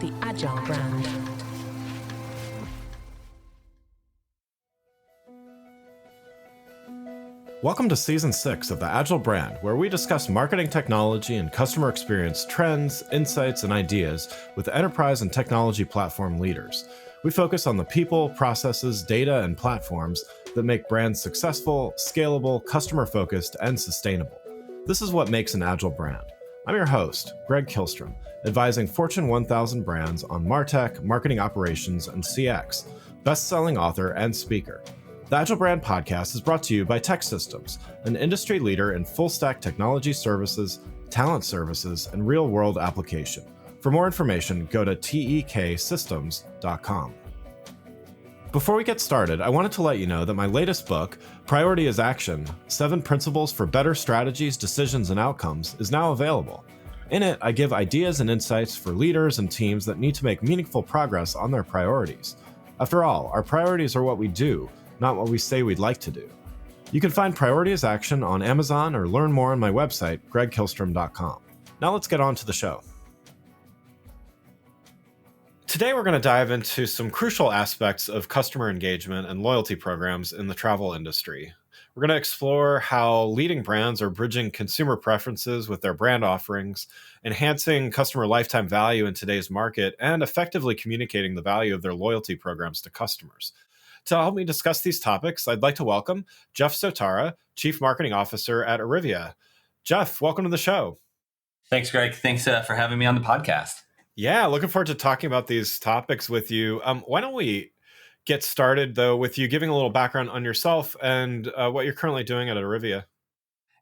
the Agile brand. Welcome to Season 6 of the Agile brand, where we discuss marketing technology and customer experience trends, insights, and ideas with enterprise and technology platform leaders. We focus on the people, processes, data, and platforms that make brands successful, scalable, customer-focused, and sustainable. This is what makes an Agile brand. I'm your host, Greg Kihlstrom, advising Fortune 1000 brands on MarTech, marketing operations, and CX, best-selling author and speaker. The Agile Brand Podcast is brought to you by TEKsystems, an industry leader in full-stack technology services, talent services, and real-world application. For more information, go to teksystems.com. Before we get started, I wanted to let you know that my latest book, Priority is Action: 7 Principles for Better Strategies, Decisions, and Outcomes, is now available. In it, I give ideas and insights for leaders and teams that need to make meaningful progress on their priorities. After all, our priorities are what we do, not what we say we'd like to do. You can find Priority is Action on Amazon or learn more on my website, gregkihlstrom.com. Now let's get on to the show. Today we're going to dive into some crucial aspects of customer engagement and loyalty programs in the travel industry. We're going to explore how leading brands are bridging consumer preferences with their brand offerings, enhancing customer lifetime value in today's market, and effectively communicating the value of their loyalty programs to customers. To help me discuss these topics, I'd like to welcome Jeff Zotara, Chief Marketing Officer at Arrivia. Jeff, welcome to the show. Thanks, Greg. Thanks for having me on the podcast. Yeah, looking forward to talking about these topics with you. Why don't we get started, though, with you giving a little background on yourself and what you're currently doing at Arrivia?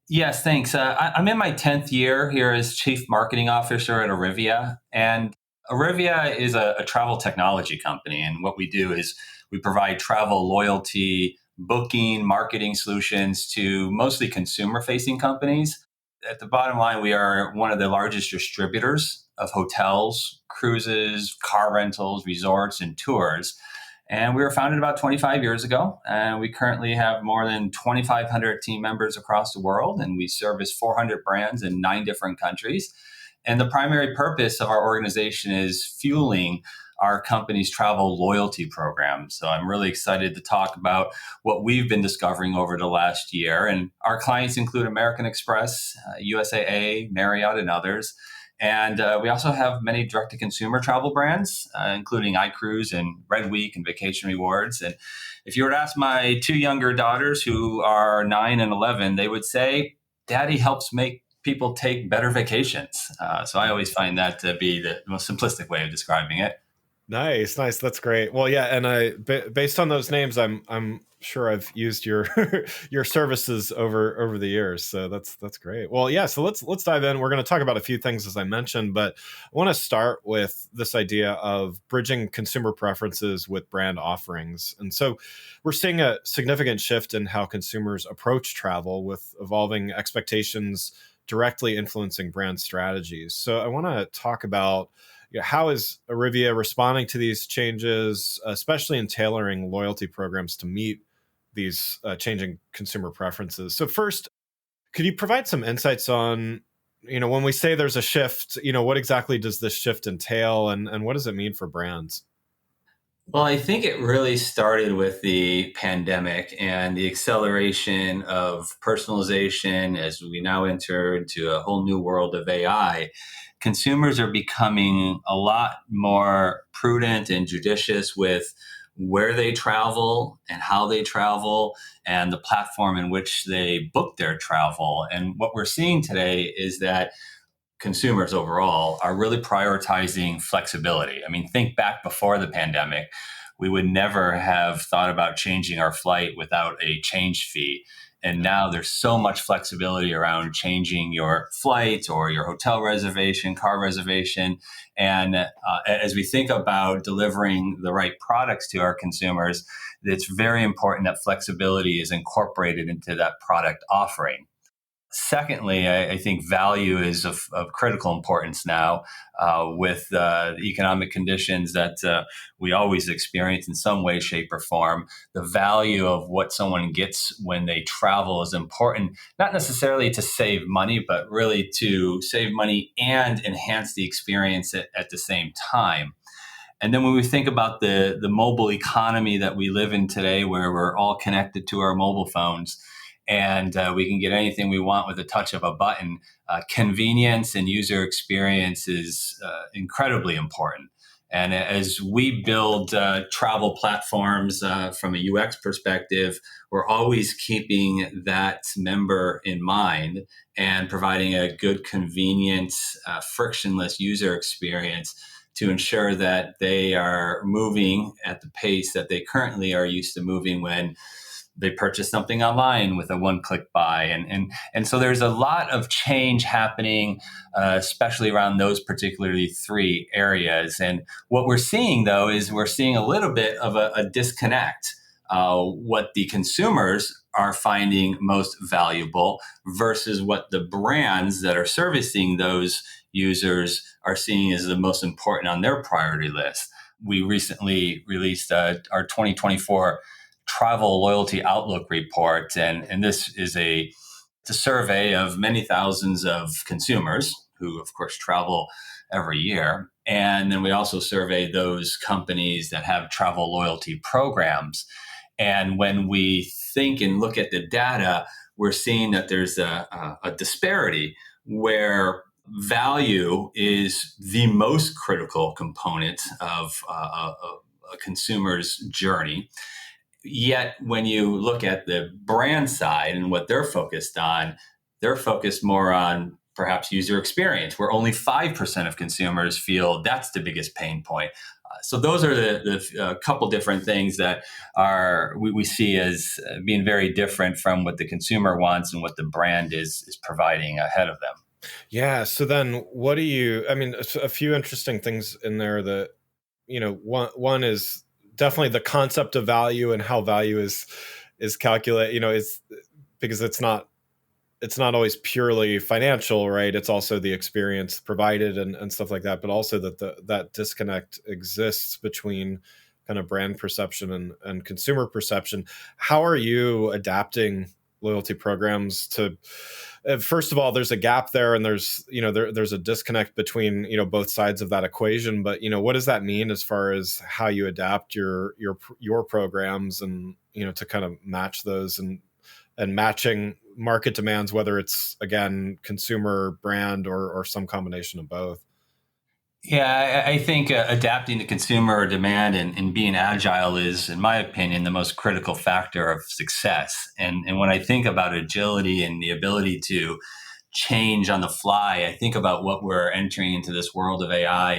Yes, thanks. I'm in my 10th year here as Chief Marketing Officer at Arrivia. And Arrivia is a travel technology company. And what we do is we provide travel loyalty, booking, marketing solutions to mostly consumer-facing companies. At the bottom line, we are one of the largest distributors of hotels, cruises, car rentals, resorts, and tours. And we were founded about 25 years ago. And we currently have more than 2,500 team members across the world. And we service 400 brands in 9 different countries. And the primary purpose of our organization is fueling our company's travel loyalty program. So I'm really excited to talk about what we've been discovering over the last year. And our clients include American Express, USAA, Marriott, and others. And we also have many direct-to-consumer travel brands, including iCruise and Red Week and Vacation Rewards. And if you were to ask my 2 younger daughters, who are 9 and 11, they would say, "Daddy helps make people take better vacations." So I always find that to be the most simplistic way of describing it. Nice. That's great. Well, yeah, and based on those names, I'm sure I've used your your services over the years. So that's great. Well, yeah. So let's dive in. We're going to talk about a few things, as I mentioned, but I want to start with this idea of bridging consumer preferences with brand offerings. And so we're seeing a significant shift in how consumers approach travel, with evolving expectations directly influencing brand strategies. So I want to talk about how is Arrivia responding to these changes, especially in tailoring loyalty programs to meet these changing consumer preferences? So first, could you provide some insights on, when we say there's a shift, what exactly does this shift entail, and what does it mean for brands? Well, I think it really started with the pandemic and the acceleration of personalization as we now enter into a whole new world of AI. Consumers are becoming a lot more prudent and judicious with where they travel and how they travel and the platform in which they book their travel. And what we're seeing today is that consumers overall are really prioritizing flexibility. I mean, think back before the pandemic, we would never have thought about changing our flight without a change fee. And now there's so much flexibility around changing your flight or your hotel reservation, car reservation. And as we think about delivering the right products to our consumers, it's very important that flexibility is incorporated into that product offering. Secondly, I think value is of critical importance now with the economic conditions that we always experience in some way, shape, or form. The value of what someone gets when they travel is important, not necessarily to save money, but really to save money and enhance the experience at the same time. And then when we think about the mobile economy that we live in today, where we're all connected to our mobile phones and we can get anything we want with a touch of a button, convenience and user experience is incredibly important. And as we build travel platforms from a UX perspective, we're always keeping that member in mind and providing a good, convenient, frictionless user experience to ensure that they are moving at the pace that they currently are used to moving when they purchase something online with a one-click buy. And so there's a lot of change happening, especially around those particularly three areas. And what we're seeing, though, is we're seeing a little bit of a disconnect. What the consumers are finding most valuable versus what the brands that are servicing those users are seeing as the most important on their priority list. We recently released our 2024 Travel Loyalty Outlook report, and this is it's a survey of many thousands of consumers who, of course, travel every year. And then we also survey those companies that have travel loyalty programs. And when we think and look at the data, we're seeing that there's a disparity where value is the most critical component of a consumer's journey. Yet, when you look at the brand side and what they're focused on, they're focused more on perhaps user experience, where only 5% of consumers feel that's the biggest pain point. So those are the couple different things that we see as being very different from what the consumer wants and what the brand is providing ahead of them. Yeah. So then what do you, I mean, a few interesting things in there that, one is definitely the concept of value and how value is calculated, is because it's not always purely financial, right? It's also the experience provided and stuff like that, but also that disconnect exists between kind of brand perception and consumer perception. How are you adapting loyalty programs to, first of all, there's a gap there, and there's a disconnect between both sides of that equation. But what does that mean as far as how you adapt your programs and to kind of match those and matching market demands, whether it's again consumer, brand, or some combination of both? Yeah, I think adapting to consumer demand and being agile is, in my opinion, the most critical factor of success. And when I think about agility and the ability to change on the fly, I think about what we're entering into this world of AI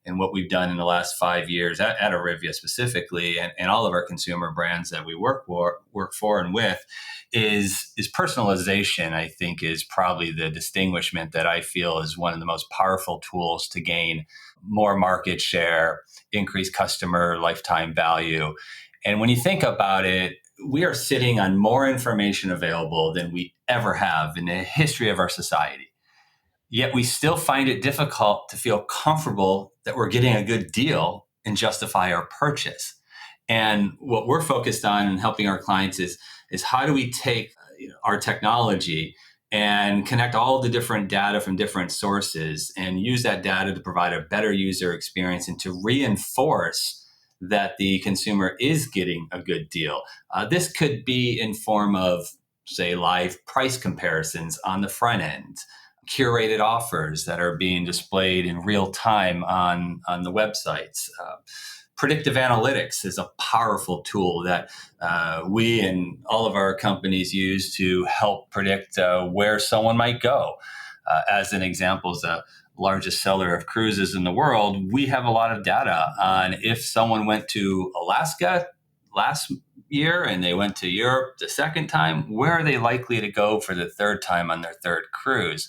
and what we've done in the last 5 years at Arrivia specifically, and all of our consumer brands that we work for and with, is personalization. I think is probably the distinguishment that I feel is one of the most powerful tools to gain more market share, increase customer lifetime value. And when you think about it, we are sitting on more information available than we ever have in the history of our society. Yet we still find it difficult to feel comfortable that we're getting a good deal and justify our purchase. And what we're focused on and helping our clients is how do we take our technology and connect all the different data from different sources and use that data to provide a better user experience and to reinforce that the consumer is getting a good deal. This could be in form of, say, live price comparisons on the front end, curated offers that are being displayed in real time on the websites. Predictive analytics is a powerful tool that we and all of our companies use to help predict where someone might go. As an example, as the largest seller of cruises in the world, we have a lot of data on if someone went to Alaska last year and they went to Europe the second time, where are they likely to go for the third time on their third cruise?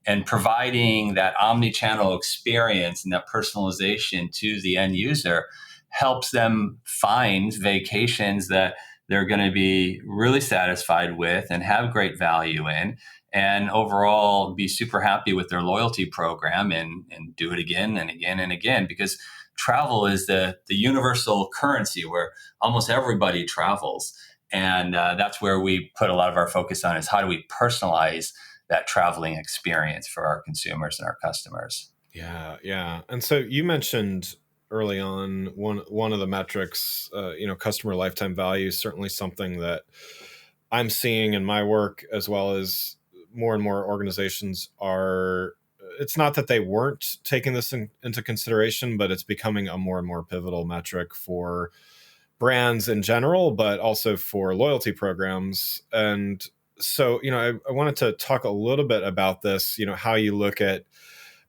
And providing that omni-channel experience and that personalization to the end user helps them find vacations that they're going to be really satisfied with and have great value in. and overall be super happy with their loyalty program and do it again and again and again, because travel is the universal currency where almost everybody travels. And that's where we put a lot of our focus on, is how do we personalize that traveling experience for our consumers and our customers. Yeah, yeah. And so you mentioned early on one of the metrics, customer lifetime value is certainly something that I'm seeing in my work, as well as more and more organizations are. It's not that they weren't taking this into consideration, but it's becoming a more and more pivotal metric for brands in general, but also for loyalty programs. And so, I wanted to talk a little bit about this, how you look at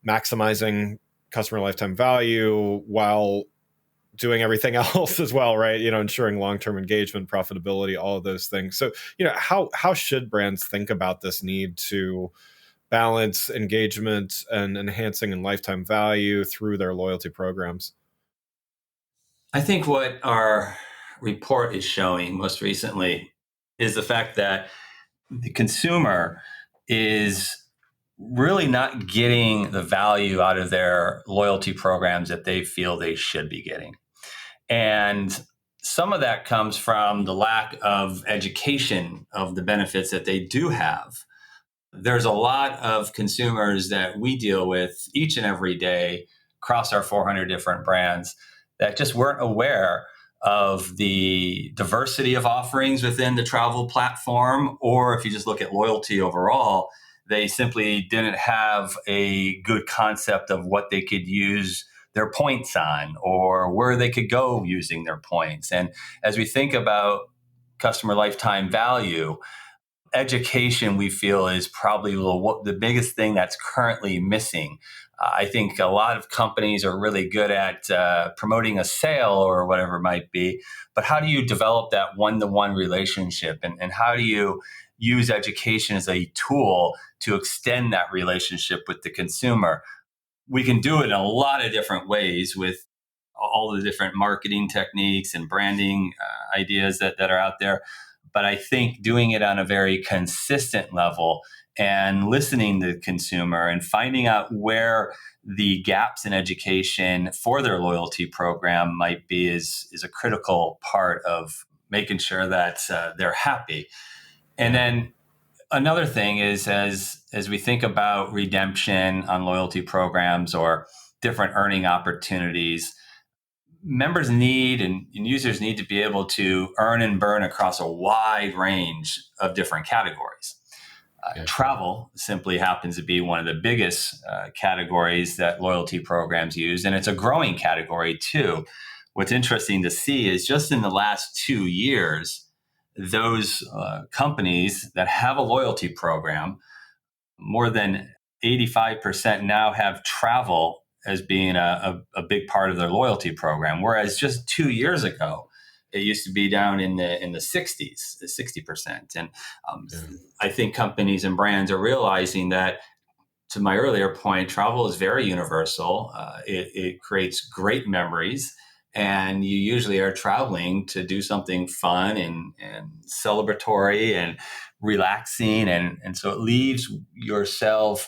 maximizing customer lifetime value while doing everything else as well, right? Ensuring long-term engagement, profitability, all of those things. So, how should brands think about this need to balance engagement and enhancing and lifetime value through their loyalty programs? I think what our report is showing most recently is the fact that the consumer is really not getting the value out of their loyalty programs that they feel they should be getting. And some of that comes from the lack of education of the benefits that they do have. There's a lot of consumers that we deal with each and every day across our 400 different brands that just weren't aware of the diversity of offerings within the travel platform. Or if you just look at loyalty overall, they simply didn't have a good concept of what they could use their points on, or where they could go using their points. And as we think about customer lifetime value, education, we feel, is probably the biggest thing that's currently missing. I think a lot of companies are really good at promoting a sale or whatever it might be, but how do you develop that one-to-one relationship? And how do you use education as a tool to extend that relationship with the consumer? We can do it in a lot of different ways with all the different marketing techniques and branding ideas that are out there. But I think doing it on a very consistent level and listening to the consumer and finding out where the gaps in education for their loyalty program might be is a critical part of making sure that they're happy. And then another thing is, as we think about redemption on loyalty programs or different earning opportunities, members need and users need to be able to earn and burn across a wide range of different categories. Yeah. Travel simply happens to be one of the biggest categories that loyalty programs use, and it's a growing category too. What's interesting to see is just in the last 2 years, those companies that have a loyalty program, more than 85% now have travel as being a big part of their loyalty program. Whereas just 2 years ago, it used to be down in the 60s, the 60%. And Yeah. I think companies and brands are realizing that, to my earlier point, travel is very universal. It creates great memories. And you usually are traveling to do something fun and celebratory and relaxing. And so it leaves yourself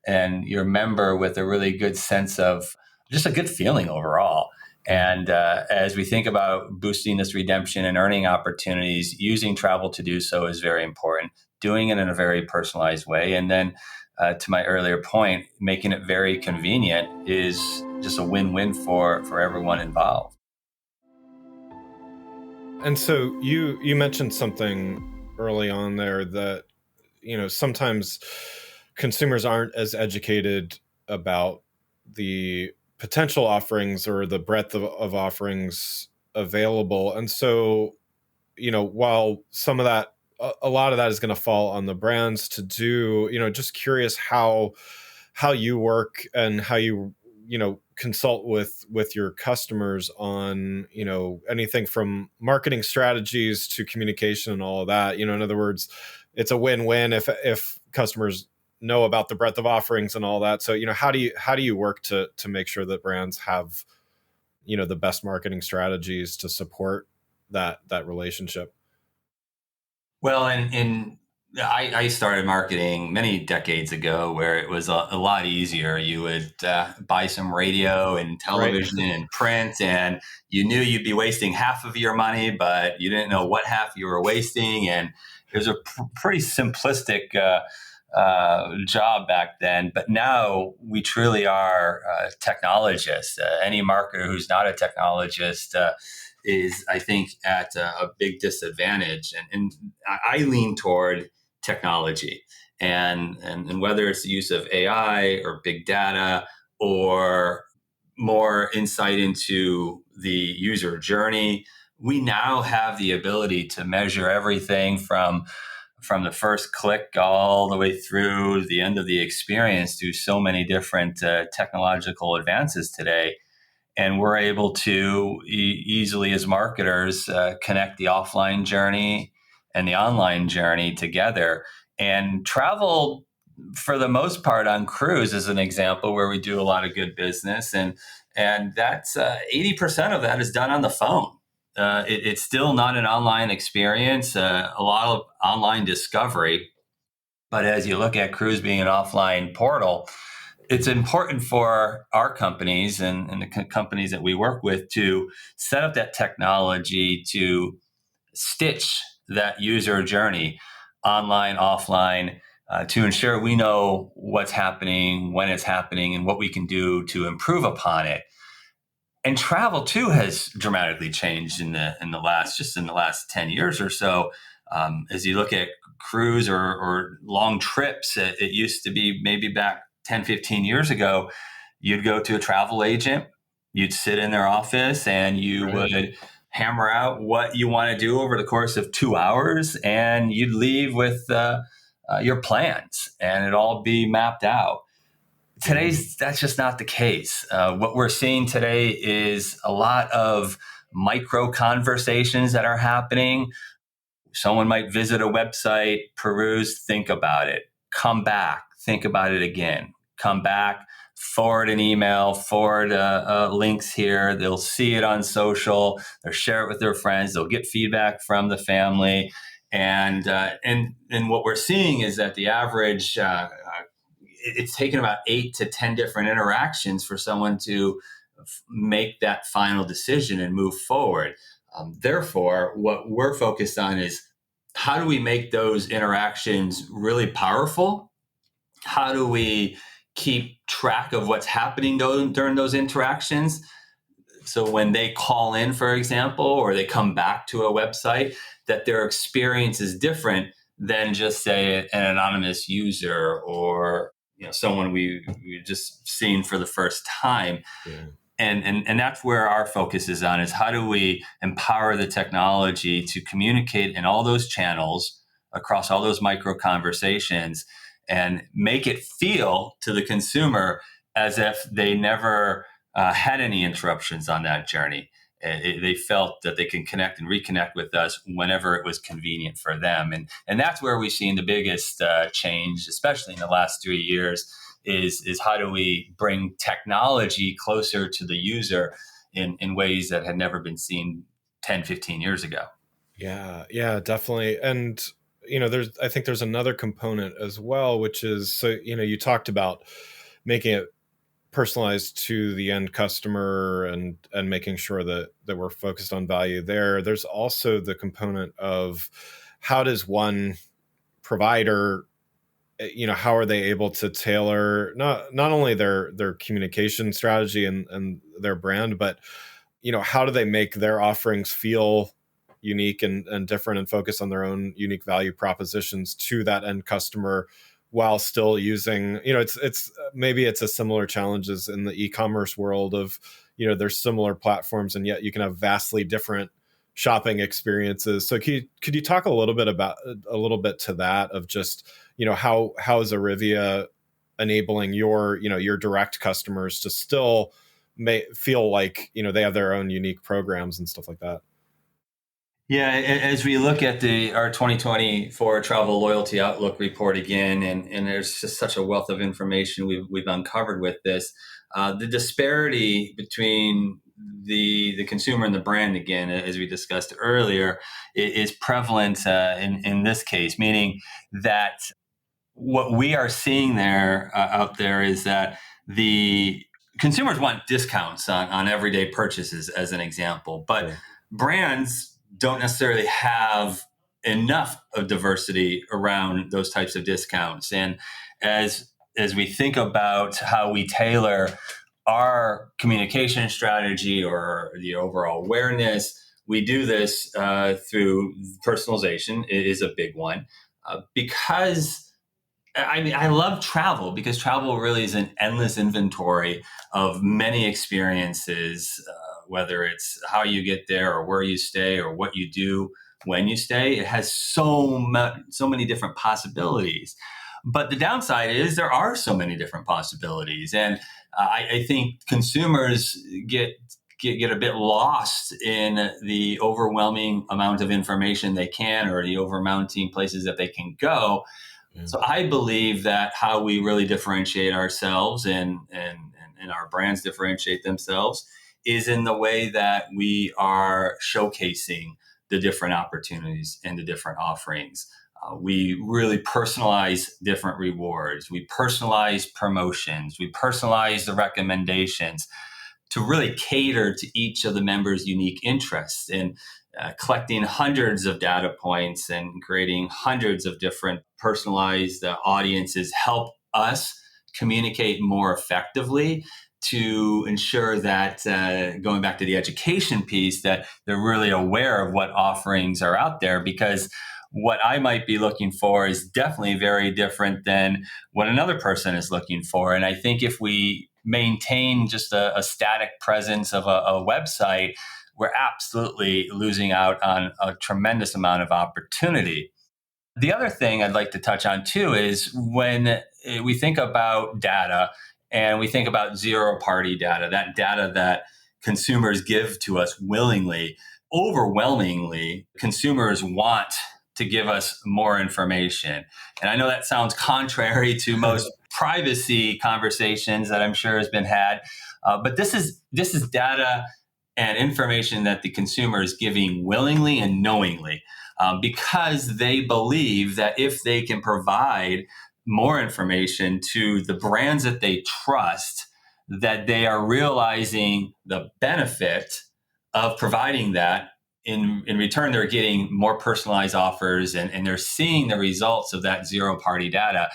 and your member with a really good sense of just a good feeling overall. And as we think about boosting this redemption and earning opportunities, using travel to do so is very important. Doing it in a very personalized way. And then to my earlier point, making it very convenient is just a win-win for everyone involved. And so you mentioned something early on there that sometimes consumers aren't as educated about the potential offerings or the breadth of offerings available. And so, while some of that, a lot of that is going to fall on the brands to do, just curious how you work and how you consult with your customers on anything from marketing strategies to communication and all of that. In other words, it's a win-win if customers know about the breadth of offerings and all that. So how do you work to make sure that brands have the best marketing strategies to support that relationship? Well, in I started marketing many decades ago where it was a lot easier. You would buy some radio and Right. television and print, and you knew you'd be wasting half of your money, but you didn't know what half you were wasting. And it was a pretty simplistic job back then. But now we truly are technologists. Any marketer who's not a technologist is, I think, at a big disadvantage. And I lean toward technology, and whether it's the use of AI or big data or more insight into the user journey, we now have the ability to measure everything from the first click all the way through the end of the experience through so many different technological advances today. And we're able to easily, as marketers, connect the offline journey and the online journey together. And travel, for the most part, on cruise is an example where we do a lot of good business, and that's 80% of that is done on the phone. It's still not an online experience, a lot of online discovery. But as you look at cruise being an offline portal, it's important for our companies and the companies that we work with to set up that technology to stitch that user journey online, offline, to ensure we know what's happening, when it's happening, and what we can do to improve upon it. And travel too has dramatically changed in the last 10 years or so. As you look at cruise or long trips, it used to be maybe back 10, 15 years ago, you'd go to a travel agent, you'd sit in their office, and you Right. would hammer out what you want to do over the course of 2 hours, and you'd leave with your plans, and it'd all be mapped out. Yeah. Today's that's just not the case. What we're seeing today is a lot of micro conversations that are happening. Someone might visit a website, peruse, think about it, come back, think about it again, come back, forward an email, forward links here. They'll see it on social, they'll share it with their friends, they'll get feedback from the family. And what we're seeing is that the average it's taken about 8 to 10 different interactions for someone to make that final decision and move forward. Therefore, what we're focused on is how do we make those interactions really powerful? How do we keep track of what's happening during those interactions? So when they call in, for example, or they come back to a website, that their experience is different than just say an anonymous user or someone we just seen for the first time. Yeah. And that's where our focus is on, is how do we empower the technology to communicate in all those channels across all those micro conversations and make it feel to the consumer as if they never had any interruptions on that journey. They felt that they can connect and reconnect with us whenever it was convenient for them. And that's where we've seen the biggest change, especially in the last 3 years, is how do we bring technology closer to the user in ways that had never been seen 10, 15 years ago. Yeah, yeah, definitely. And I think there's another component as well, which is, so you talked about making it personalized to the end customer and making sure that we're focused on value there. There's also the component of how does one provider, how are they able to tailor not only their communication strategy and their brand, but how do they make their offerings feel unique and different and focus on their own unique value propositions to that end customer while still using, it's maybe it's a similar challenges in the e-commerce world of, there's similar platforms and yet you can have vastly different shopping experiences. So could you talk a little bit to that of just, how is Arrivia enabling your direct customers to still feel like, they have their own unique programs and stuff like that? Yeah, as we look at our 2024 Travel Loyalty Outlook report again, and there's just such a wealth of information we've uncovered with this, the disparity between the consumer and the brand, again, as we discussed earlier, is prevalent in this case, meaning that what we are seeing there out there is that the consumers want discounts on everyday purchases, as an example, but brands don't necessarily have enough of diversity around those types of discounts. And as we think about how we tailor our communication strategy or the overall awareness, we do this through personalization. It is a big one because I mean, I love travel because travel really is an endless inventory of many experiences, whether it's how you get there or where you stay or what you do when you stay. It has so many different possibilities. But the downside is there are so many different possibilities. And I think consumers get a bit lost in the overwhelming amount of information they can or the overmounting places that they can go. So I believe that how we really differentiate ourselves and our brands differentiate themselves is in the way that we are showcasing the different opportunities and the different offerings. We really personalize different rewards. We personalize promotions. We personalize the recommendations to really cater to each of the members' unique interests. And collecting hundreds of data points and creating hundreds of different personalized audiences help us communicate more effectively to ensure that going back to the education piece, that they're really aware of what offerings are out there, because what I might be looking for is definitely very different than what another person is looking for. And I think if we maintain just a static presence of a website, we're absolutely losing out on a tremendous amount of opportunity. The other thing I'd like to touch on too is when we think about data and we think about zero party data, that data that consumers give to us willingly, overwhelmingly, consumers want to give us more information. And I know that sounds contrary to most privacy conversations that I'm sure has been had, but this is data and information that the consumer is giving willingly and knowingly, because they believe that if they can provide more information to the brands that they trust, that they are realizing the benefit of providing that. In return, they're getting more personalized offers and they're seeing the results of that zero party data.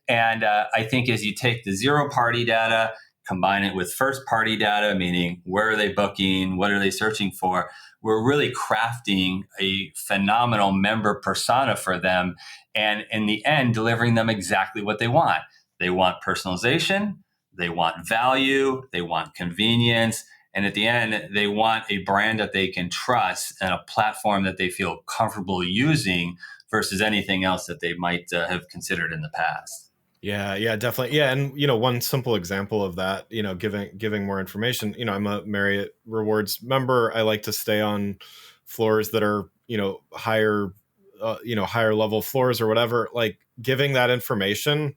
And I think as you take the zero party data, combine it with first party data, meaning where are they booking, what are they searching for, we're really crafting a phenomenal member persona for them. And in the end, delivering them exactly what they want. They want personalization, they want value, they want convenience. And at the end, they want a brand that they can trust and a platform that they feel comfortable using versus anything else that they might have considered in the past. Yeah, definitely. Yeah, and one simple example of that, giving more information. I'm a Marriott Rewards member. I like to stay on floors that are, higher, higher level floors or whatever. Like, giving that information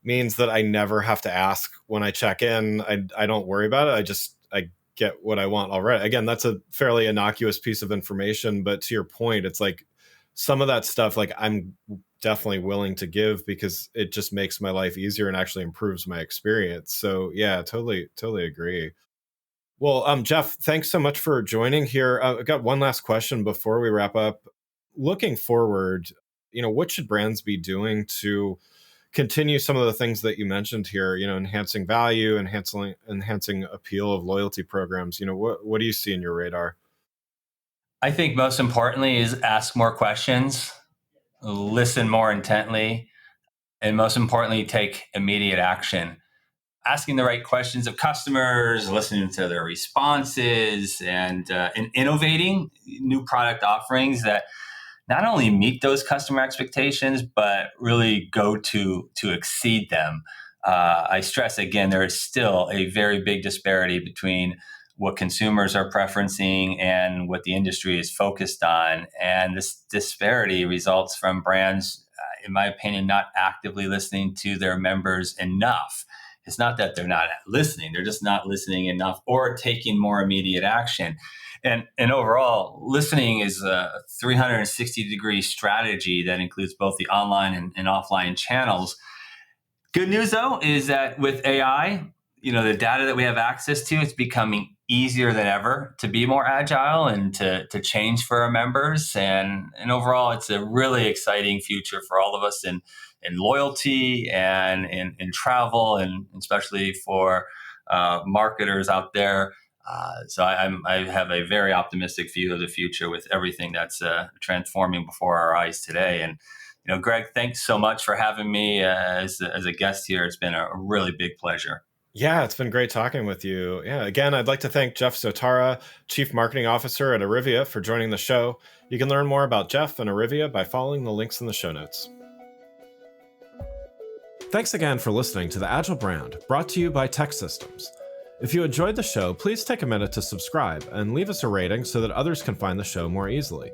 means that I never have to ask when I check in. I don't worry about it. I get what I want already. Again, that's a fairly innocuous piece of information, but to your point, it's like some of that stuff, like, I'm definitely willing to give because it just makes my life easier and actually improves my experience. So yeah, totally agree. Well, Jeff, thanks so much for joining here. I've got one last question before we wrap up. Looking forward, what should brands be doing to continue some of the things that you mentioned here, enhancing value, enhancing appeal of loyalty programs? What do you see in your radar? I think most importantly is ask more questions, listen more intently, and most importantly, take immediate action. Asking the right questions of customers, listening to their responses, and innovating new product offerings that not only meet those customer expectations, but really go to exceed them. I stress again, there is still a very big disparity between what consumers are preferencing and what the industry is focused on. And this disparity results from brands, in my opinion, not actively listening to their members enough. It's not that they're not listening; they're just not listening enough or taking more immediate action. And overall, listening is a 360-degree strategy that includes both the online and offline channels. Good news, though, is that with AI, the data that we have access to, it's becoming easier than ever to be more agile and to change for our members. And overall, it's a really exciting future for all of us in loyalty and in travel, and especially for marketers out there. So I have a very optimistic view of the future with everything that's transforming before our eyes today. And Greg, thanks so much for having me as a guest here. It's been a really big pleasure. Yeah, it's been great talking with you. Yeah, again, I'd like to thank Jeff Zotara, Chief Marketing Officer at Arrivia, for joining the show. You can learn more about Jeff and Arrivia by following the links in the show notes. Thanks again for listening to The Agile Brand, brought to you by Tech Systems. If you enjoyed the show, please take a minute to subscribe and leave us a rating so that others can find the show more easily.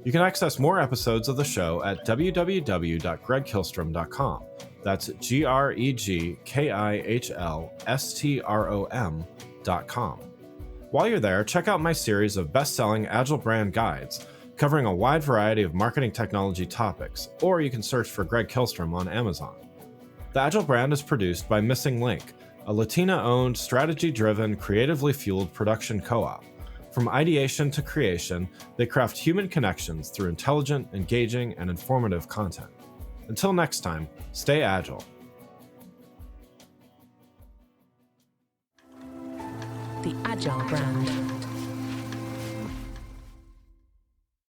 You can access more episodes of the show at www.gregkihlstrom.com. That's GregKihlstrom.com. While you're there, check out my series of best-selling Agile Brand guides covering a wide variety of marketing technology topics, or you can search for Greg Kihlstrom on Amazon. The Agile Brand is produced by Missing Link, a Latina-owned, strategy-driven, creatively fueled production co-op. From ideation to creation, they craft human connections through intelligent, engaging, and informative content. Until next time, stay agile. The Agile Brand.